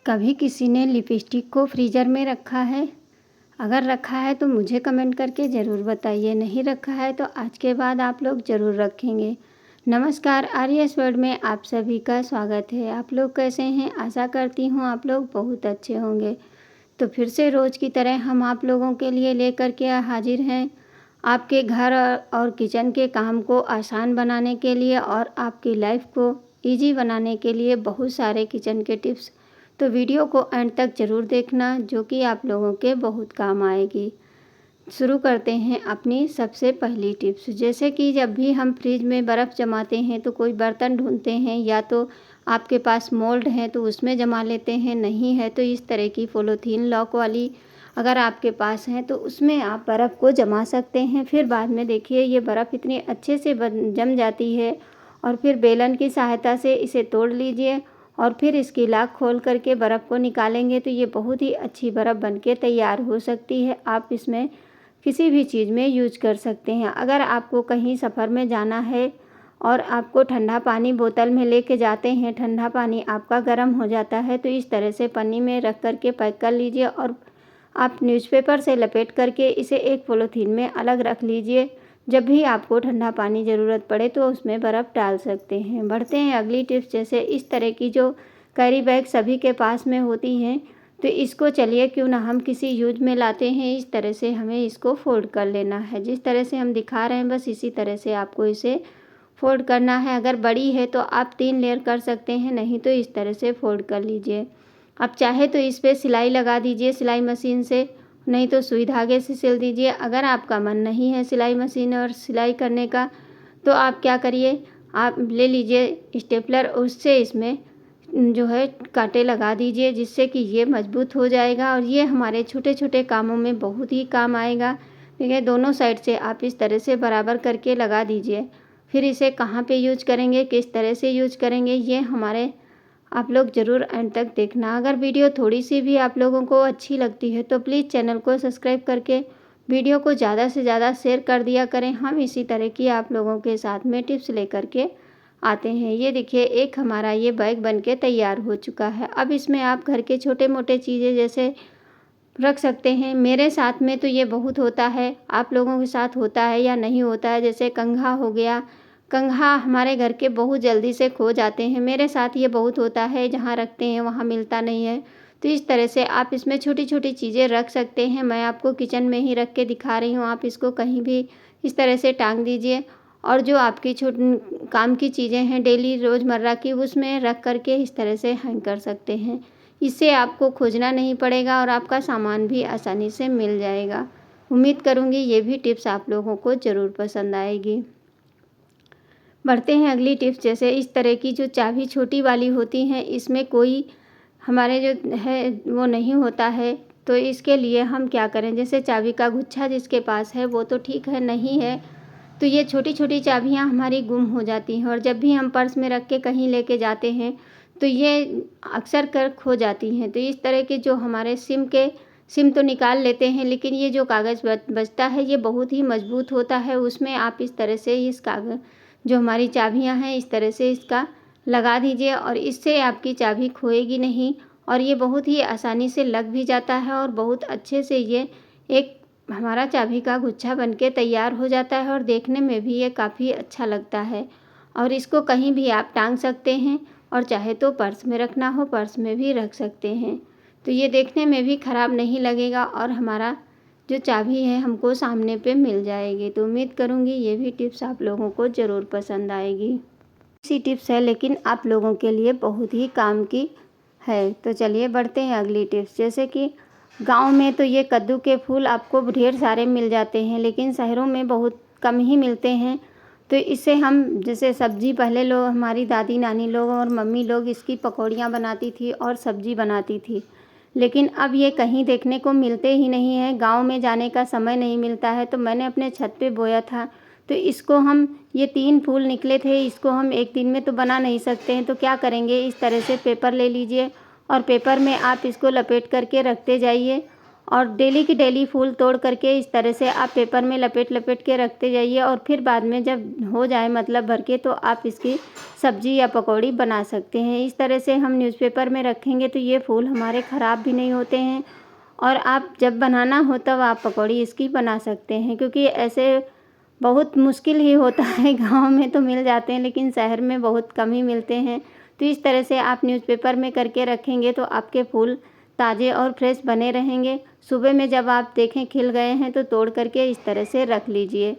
कभी किसी ने लिपस्टिक को फ्रीज़र में रखा है? अगर रखा है तो मुझे कमेंट करके ज़रूर बताइए। नहीं रखा है तो आज के बाद आप लोग ज़रूर रखेंगे। नमस्कार, आर्यस वर्ल्ड में आप सभी का स्वागत है। आप लोग कैसे हैं? आशा करती हूँ आप लोग बहुत अच्छे होंगे। तो फिर से रोज़ की तरह हम आप लोगों के लिए लेकर के हाजिर हैं। आपके घर और किचन के काम को आसान बनाने के लिए और आपकी लाइफ को ईजी बनाने के लिए बहुत सारे किचन के टिप्स। तो वीडियो को एंड तक ज़रूर देखना, जो कि आप लोगों के बहुत काम आएगी। शुरू करते हैं अपनी सबसे पहली टिप्स। जैसे कि जब भी हम फ्रिज में बर्फ़ जमाते हैं तो कोई बर्तन ढूंढते हैं, या तो आपके पास मोल्ड है तो उसमें जमा लेते हैं, नहीं है तो इस तरह की पॉलीथीन लॉक वाली अगर आपके पास है तो उसमें आप बर्फ़ को जमा सकते हैं। फिर बाद में देखिए ये बर्फ़ इतनी अच्छे से जम जाती है, और फिर बेलन की सहायता से इसे तोड़ लीजिए और फिर इसकी लाख खोल करके बर्फ़ को निकालेंगे तो ये बहुत ही अच्छी बर्फ़ बनके तैयार हो सकती है। आप इसमें किसी भी चीज़ में यूज कर सकते हैं। अगर आपको कहीं सफ़र में जाना है और आपको ठंडा पानी बोतल में लेके जाते हैं, ठंडा पानी आपका गर्म हो जाता है, तो इस तरह से पन्नी में रख करके पैक कर लीजिए और आप न्यूज़पेपर से लपेट करके इसे एक पॉलीथीन में अलग रख लीजिए। जब भी आपको ठंडा पानी ज़रूरत पड़े तो उसमें बर्फ़ डाल सकते हैं। बढ़ते हैं अगली टिप्स। जैसे इस तरह की जो कैरी बैग सभी के पास में होती हैं, तो इसको चलिए क्यों ना हम किसी यूज में लाते हैं। इस तरह से हमें इसको फोल्ड कर लेना है, जिस तरह से हम दिखा रहे हैं बस इसी तरह से आपको इसे फोल्ड करना है। अगर बड़ी है तो आप 3 लेयर कर सकते हैं, नहीं तो इस तरह से फोल्ड कर लीजिए। आप चाहे तो इस पर सिलाई लगा दीजिए सिलाई मशीन से, नहीं तो सुई धागे से सिल दीजिए। अगर आपका मन नहीं है सिलाई मशीन और सिलाई करने का, तो आप क्या करिए, आप ले लीजिए स्टेपलर, उससे इसमें जो है कांटे लगा दीजिए, जिससे कि ये मजबूत हो जाएगा और ये हमारे छोटे छोटे कामों में बहुत ही काम आएगा। ठीक है, दोनों साइड से आप इस तरह से बराबर करके लगा दीजिए। फिर इसे कहाँ पे यूज करेंगे, किस तरह से यूज करेंगे, ये हमारे आप लोग ज़रूर एंड तक देखना। अगर वीडियो थोड़ी सी भी आप लोगों को अच्छी लगती है तो प्लीज़ चैनल को सब्सक्राइब करके वीडियो को ज़्यादा से ज़्यादा शेयर कर दिया करें। हम इसी तरह की आप लोगों के साथ में टिप्स लेकर के आते हैं। ये देखिए एक हमारा ये बैग बनके तैयार हो चुका है। अब इसमें आप घर के छोटे मोटे चीज़ें जैसे रख सकते हैं। मेरे साथ में तो ये बहुत होता है, आप लोगों के साथ होता है या नहीं होता है। जैसे कंघा हो गया, कंघा हमारे घर के बहुत जल्दी से खो जाते हैं। मेरे साथ ये बहुत होता है, जहाँ रखते हैं वहाँ मिलता नहीं है। तो इस तरह से आप इसमें छोटी छोटी चीज़ें रख सकते हैं। मैं आपको किचन में ही रख के दिखा रही हूँ, आप इसको कहीं भी इस तरह से टांग दीजिए। और जो आपकी काम की चीज़ें हैं डेली रोज़मर्रा की, उसमें रख करके इस तरह से हैंग कर सकते हैं। इससे आपको खोजना नहीं पड़ेगा और आपका सामान भी आसानी से मिल जाएगा। उम्मीद करूँगी ये भी टिप्स आप लोगों को ज़रूर पसंद आएगी। बढ़ते हैं अगली टिप्स। जैसे इस तरह की जो चाबी छोटी वाली होती हैं, इसमें कोई हमारे जो है वो नहीं होता है, तो इसके लिए हम क्या करें। जैसे चाबी का गुच्छा जिसके पास है वो तो ठीक है, नहीं है तो ये छोटी छोटी चाबियां हमारी गुम हो जाती हैं, और जब भी हम पर्स में रख के कहीं लेके जाते हैं तो ये अक्सर कर खो जाती हैं। तो इस तरह के जो हमारे सिम तो निकाल लेते हैं, लेकिन ये जो कागज़ बचता है ये बहुत ही मजबूत होता है। उसमें आप इस तरह से इस कागज़ जो हमारी चाबियां हैं इस तरह से इसका लगा दीजिए, और इससे आपकी चाबी खोएगी नहीं, और ये बहुत ही आसानी से लग भी जाता है और बहुत अच्छे से ये एक हमारा चाबी का गुच्छा बनके तैयार हो जाता है, और देखने में भी ये काफ़ी अच्छा लगता है। और इसको कहीं भी आप टांग सकते हैं, और चाहे तो पर्स में रखना हो पर्स में भी रख सकते हैं। तो ये देखने में भी ख़राब नहीं लगेगा और हमारा जो चाबी है हमको सामने पे मिल जाएगी। तो उम्मीद करूँगी ये भी टिप्स आप लोगों को ज़रूर पसंद आएगी। इसी टिप्स है लेकिन आप लोगों के लिए बहुत ही काम की है। तो चलिए बढ़ते हैं अगली टिप्स। जैसे कि गांव में तो ये कद्दू के फूल आपको ढेर सारे मिल जाते हैं, लेकिन शहरों में बहुत कम ही मिलते हैं। तो इससे हम जैसे सब्ज़ी, पहले लोग हमारी दादी नानी लोग और मम्मी लोग इसकी पकौड़ियाँ बनाती थी और सब्ज़ी बनाती थी, लेकिन अब ये कहीं देखने को मिलते ही नहीं है। गांव में जाने का समय नहीं मिलता है, तो मैंने अपने छत पे बोया था। तो इसको हम ये 3 फूल निकले थे, इसको हम एक दिन में तो बना नहीं सकते हैं, तो क्या करेंगे, इस तरह से पेपर ले लीजिए और पेपर में आप इसको लपेट करके रखते जाइए, और डेली की डेली फूल तोड़ करके इस तरह से आप पेपर में लपेट लपेट के रखते जाइए और फिर बाद में जब हो जाए मतलब भर के तो आप इसकी सब्ज़ी या पकौड़ी बना सकते हैं। इस तरह से हम न्यूज़पेपर में रखेंगे तो ये फूल हमारे ख़राब भी नहीं होते हैं और आप जब बनाना हो तब आप पकौड़ी इसकी बना सकते हैं, क्योंकि ऐसे बहुत मुश्किल ही होता है। गाँव में तो मिल जाते हैं लेकिन शहर में बहुत कम ही मिलते हैं। तो इस तरह से आप न्यूज़पेपर में करके रखेंगे तो आपके फूल ताज़े और फ्रेश बने रहेंगे। सुबह में जब आप देखें खिल गए हैं तो तोड़ करके इस तरह से रख लीजिए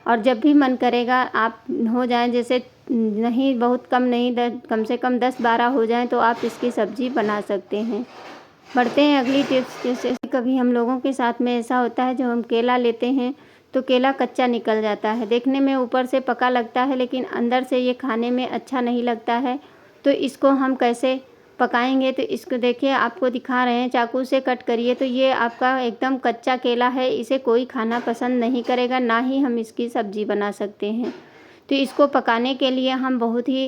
और जब भी मन करेगा आप हो जाए, जैसे नहीं बहुत कम नहीं, कम से कम 10-12 हो जाएँ तो आप इसकी सब्ज़ी बना सकते हैं। बढ़ते हैं अगली टिप्स। जैसे कभी हम लोगों के साथ में ऐसा होता है जब हम केला लेते हैं तो केला कच्चा निकल जाता है, देखने में ऊपर से पका लगता है लेकिन अंदर से ये खाने में अच्छा नहीं लगता है। तो इसको हम कैसे पकाएंगे, तो इसको देखिए आपको दिखा रहे हैं, चाकू से कट करिए तो ये आपका एकदम कच्चा केला है, इसे कोई खाना पसंद नहीं करेगा, ना ही हम इसकी सब्ज़ी बना सकते हैं। तो इसको पकाने के लिए हम बहुत ही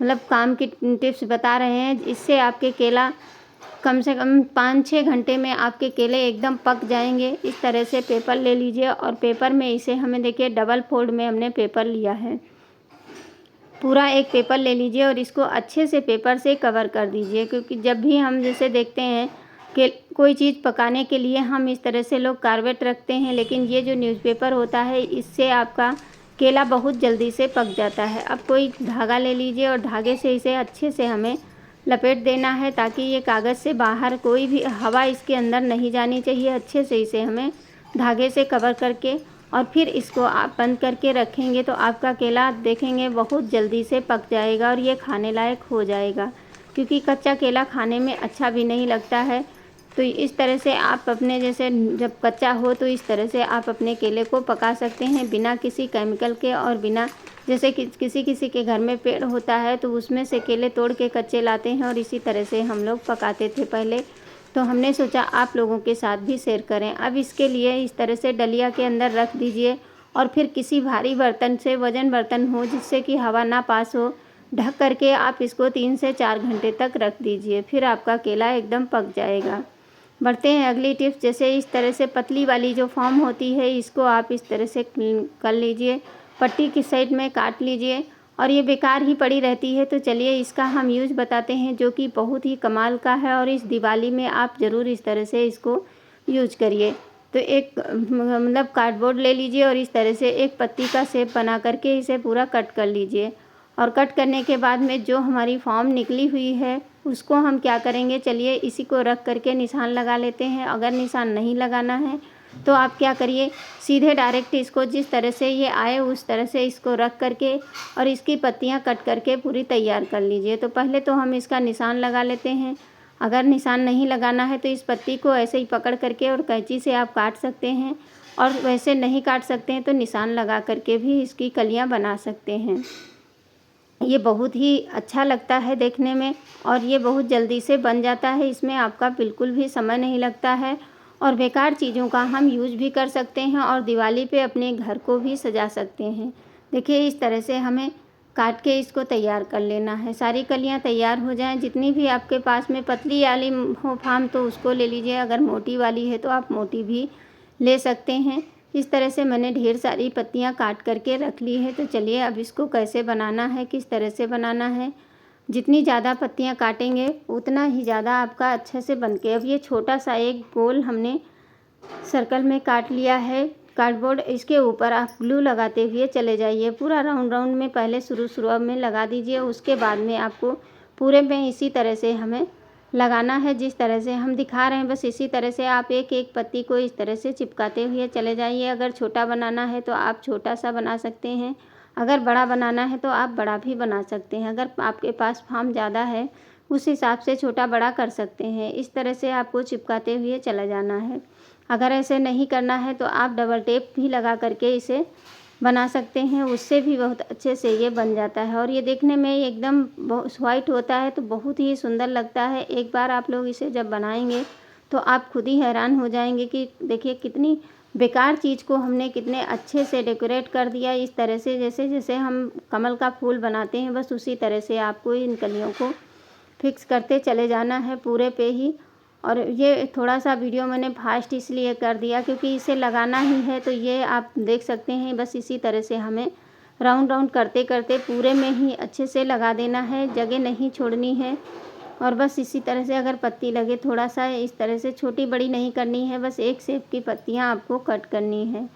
मतलब काम की टिप्स बता रहे हैं, इससे आपके केला कम से कम 5-6 घंटे में आपके केले एकदम पक जाएंगे। इस तरह से पेपर ले लीजिए और पेपर में इसे हमें देखिए डबल फोल्ड में हमने पेपर लिया है, पूरा एक पेपर ले लीजिए और इसको अच्छे से पेपर से कवर कर दीजिए, क्योंकि जब भी हम जैसे देखते हैं कि कोई चीज़ पकाने के लिए हम इस तरह से लोग कार्बेट रखते हैं, लेकिन ये जो न्यूज़पेपर होता है इससे आपका केला बहुत जल्दी से पक जाता है। अब कोई धागा ले लीजिए और धागे से इसे अच्छे से हमें लपेट देना है ताकि ये कागज़ से बाहर कोई भी हवा इसके अंदर नहीं जानी चाहिए। अच्छे से इसे हमें धागे से कवर करके और फिर इसको आप बंद करके रखेंगे तो आपका केला देखेंगे बहुत जल्दी से पक जाएगा और ये खाने लायक हो जाएगा, क्योंकि कच्चा केला खाने में अच्छा भी नहीं लगता है। तो इस तरह से आप अपने जैसे जब कच्चा हो तो इस तरह से आप अपने केले को पका सकते हैं बिना किसी केमिकल के और बिना जैसे कि किसी किसी के घर में पेड़ होता है तो उसमें से केले तोड़ के कच्चे लाते हैं और इसी तरह से हम लोग पकाते थे पहले। तो हमने सोचा आप लोगों के साथ भी शेयर करें। अब इसके लिए इस तरह से डलिया के अंदर रख दीजिए और फिर किसी भारी बर्तन से, वजन बर्तन हो जिससे कि हवा ना पास हो, ढक करके आप इसको 3 से 4 घंटे तक रख दीजिए, फिर आपका केला एकदम पक जाएगा। बढ़ते हैं अगली टिप्स। जैसे इस तरह से पतली वाली जो फॉर्म होती है इसको आप इस तरह से कर लीजिए, पट्टी की साइड में काट लीजिए और ये बेकार ही पड़ी रहती है। तो चलिए इसका हम यूज़ बताते हैं जो कि बहुत ही कमाल का है और इस दिवाली में आप ज़रूर इस तरह से इसको यूज करिए। तो एक मतलब कार्डबोर्ड ले लीजिए और इस तरह से एक पत्ती का शेप बना करके इसे पूरा कट कर लीजिए और कट करने के बाद में जो हमारी फॉर्म निकली हुई है उसको हम क्या करेंगे, चलिए इसी को रख करके निशान लगा लेते हैं। अगर निशान नहीं लगाना है तो आप क्या करिए, सीधे डायरेक्ट इसको जिस तरह से ये आए उस तरह से इसको रख करके और इसकी पत्तियां कट करके पूरी तैयार कर लीजिए। तो पहले तो हम इसका निशान लगा लेते हैं। अगर निशान नहीं लगाना है तो इस पत्ती को ऐसे ही पकड़ करके और कैंची से आप काट सकते हैं और वैसे नहीं काट सकते हैं तो निशान लगा करके भी इसकी कलियां बना सकते हैं। ये बहुत ही अच्छा लगता है देखने में और ये बहुत जल्दी से बन जाता है, इसमें आपका बिल्कुल भी समय नहीं लगता है और बेकार चीज़ों का हम यूज भी कर सकते हैं और दिवाली पे अपने घर को भी सजा सकते हैं। देखिए इस तरह से हमें काट के इसको तैयार कर लेना है। सारी कलियां तैयार हो जाएं, जितनी भी आपके पास में पतली वाली हो फार्म तो उसको ले लीजिए, अगर मोटी वाली है तो आप मोटी भी ले सकते हैं। इस तरह से मैंने ढेर सारी पत्तियां काट करके रख ली है। तो चलिए अब इसको कैसे बनाना है, किस तरह से बनाना है। जितनी ज़्यादा पत्तियां काटेंगे उतना ही ज़्यादा आपका अच्छे से बन के। अब ये छोटा सा एक गोल हमने सर्कल में काट लिया है कार्डबोर्ड, इसके ऊपर आप ग्लू लगाते हुए चले जाइए। पूरा राउंड राउंड में पहले शुरू में लगा दीजिए, उसके बाद में आपको पूरे में इसी तरह से हमें लगाना है जिस तरह से हम दिखा रहे हैं। बस इसी तरह से आप एक एक पत्ती को इस तरह से चिपकाते हुए चले जाइए। अगर छोटा बनाना है तो आप छोटा सा बना सकते हैं, अगर बड़ा बनाना है तो आप बड़ा भी बना सकते हैं। अगर आपके पास फार्म ज़्यादा है उस हिसाब से छोटा बड़ा कर सकते हैं। इस तरह से आपको चिपकाते हुए चला जाना है। अगर ऐसे नहीं करना है तो आप डबल टेप भी लगा करके इसे बना सकते हैं, उससे भी बहुत अच्छे से ये बन जाता है और ये देखने में एकदम वाइट होता है तो बहुत ही सुंदर लगता है। एक बार आप लोग इसे जब बनाएंगे तो आप खुद ही हैरान हो जाएंगे कि देखिए कितनी बेकार चीज़ को हमने कितने अच्छे से डेकोरेट कर दिया। इस तरह से जैसे जैसे हम कमल का फूल बनाते हैं बस उसी तरह से आपको इन कलियों को फिक्स करते चले जाना है पूरे पे ही और ये थोड़ा सा वीडियो मैंने फास्ट इसलिए कर दिया क्योंकि इसे लगाना ही है। तो ये आप देख सकते हैं, बस इसी तरह से हमें राउंड राउंड करते करते पूरे में ही अच्छे से लगा देना है, जगह नहीं छोड़नी है। और बस इसी तरह से अगर पत्ती लगे थोड़ा सा इस तरह से, छोटी बड़ी नहीं करनी है, बस एक शेप की पत्तियाँ आपको कट करनी है।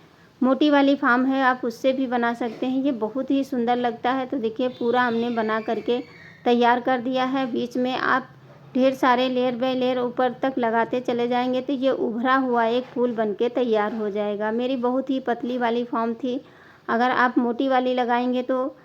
मोटी वाली फार्म है, आप उससे भी बना सकते हैं, ये बहुत ही सुंदर लगता है। तो देखिए पूरा हमने बना करके तैयार कर दिया है। बीच में आप ढेर सारे लेयर बाय लेयर ऊपर तक लगाते चले जाएंगे तो ये उभरा हुआ एक फूल बनके तैयार हो जाएगा। मेरी बहुत ही पतली वाली फॉर्म थी, अगर आप मोटी वाली लगाएंगे तो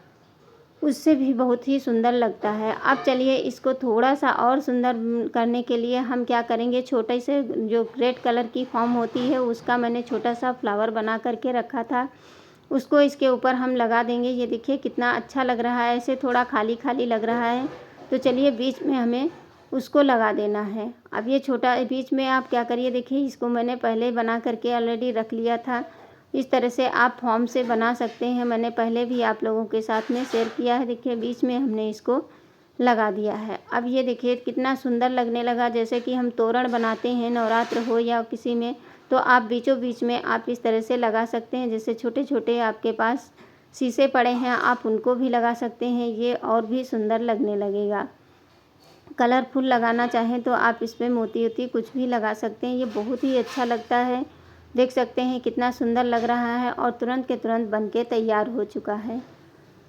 उससे भी बहुत ही सुंदर लगता है। अब चलिए इसको थोड़ा सा और सुंदर करने के लिए हम क्या करेंगे, छोटे से जो रेड कलर की फॉर्म होती है उसका मैंने छोटा सा फ्लावर बना करके रखा था, उसको इसके ऊपर हम लगा देंगे। ये देखिए कितना अच्छा लग रहा है, ऐसे थोड़ा खाली खाली लग रहा है। तो चलिए बीच में हमें उसको लगा देना है। अब ये छोटा बीच में आप क्या करिए, देखिए इसको मैंने पहले बना करके ऑलरेडी रख लिया था। इस तरह से आप फॉर्म से बना सकते हैं, मैंने पहले भी आप लोगों के साथ में शेयर किया है। देखिए बीच में हमने इसको लगा दिया है। अब ये देखिए कितना सुंदर लगने लगा, जैसे कि हम तोरण बनाते हैं नवरात्र हो या किसी में, तो आप बीचों बीच में आप इस तरह से लगा सकते हैं। जैसे छोटे छोटे आपके पास शीशे पड़े हैं आप उनको भी लगा सकते हैं, ये और भी सुंदर लगने लगेगा। कलरफुल लगाना चाहें तो आप इसमें मोती वोती कुछ भी लगा सकते हैं, ये बहुत ही अच्छा लगता है। देख सकते हैं कितना सुंदर लग रहा है और तुरंत के तुरंत बनके तैयार हो चुका है।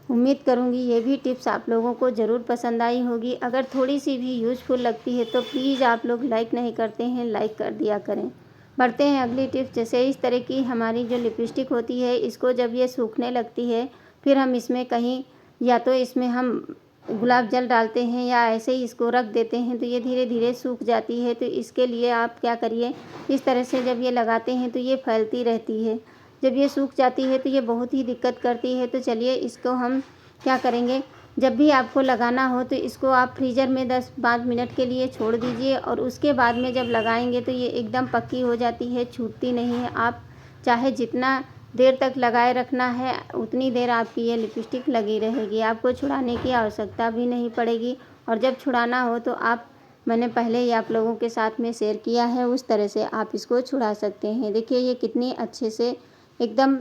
उम्मीद करूंगी ये भी टिप्स आप लोगों को ज़रूर पसंद आई होगी। अगर थोड़ी सी भी यूज़फुल लगती है तो प्लीज़ आप लोग लाइक नहीं करते हैं, लाइक कर दिया करें। बढ़ते हैं अगली टिप्स। जैसे इस तरह की हमारी जो लिपस्टिक होती है, इसको जब ये सूखने लगती है फिर हम इसमें कहीं या तो इसमें हम गुलाब जल डालते हैं या ऐसे ही इसको रख देते हैं तो ये धीरे धीरे सूख जाती है। तो इसके लिए आप क्या करिए, इस तरह से जब ये लगाते हैं तो ये फैलती रहती है, जब ये सूख जाती है तो ये बहुत ही दिक्कत करती है। तो चलिए इसको हम क्या करेंगे, जब भी आपको लगाना हो तो इसको आप फ्रीज़र में 10-5 मिनट के लिए छोड़ दीजिए और उसके बाद में जब लगाएंगे तो ये एकदम पक्की हो जाती है, छूटती नहीं है। आप चाहे जितना देर तक लगाए रखना है उतनी देर आपकी ये लिपस्टिक लगी रहेगी, आपको छुड़ाने की आवश्यकता भी नहीं पड़ेगी। और जब छुड़ाना हो तो आप, मैंने पहले ही आप लोगों के साथ में शेयर किया है, उस तरह से आप इसको छुड़ा सकते हैं। देखिए ये कितनी अच्छे से एकदम,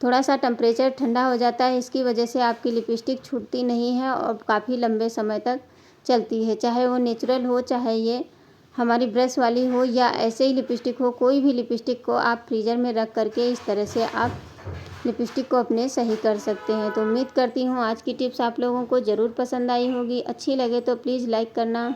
थोड़ा सा टेम्परेचर ठंडा हो जाता है, इसकी वजह से आपकी लिपस्टिक छूटती नहीं है और काफ़ी लंबे समय तक चलती है। चाहे वो नेचुरल हो, चाहे ये हमारी ब्रश वाली हो या ऐसे ही लिपस्टिक हो, कोई भी लिपस्टिक को आप फ्रीज़र में रख करके इस तरह से आप लिपस्टिक को अपने सही कर सकते हैं। तो उम्मीद करती हूँ आज की टिप्स आप लोगों को ज़रूर पसंद आई होगी। अच्छी लगे तो प्लीज़ लाइक करना।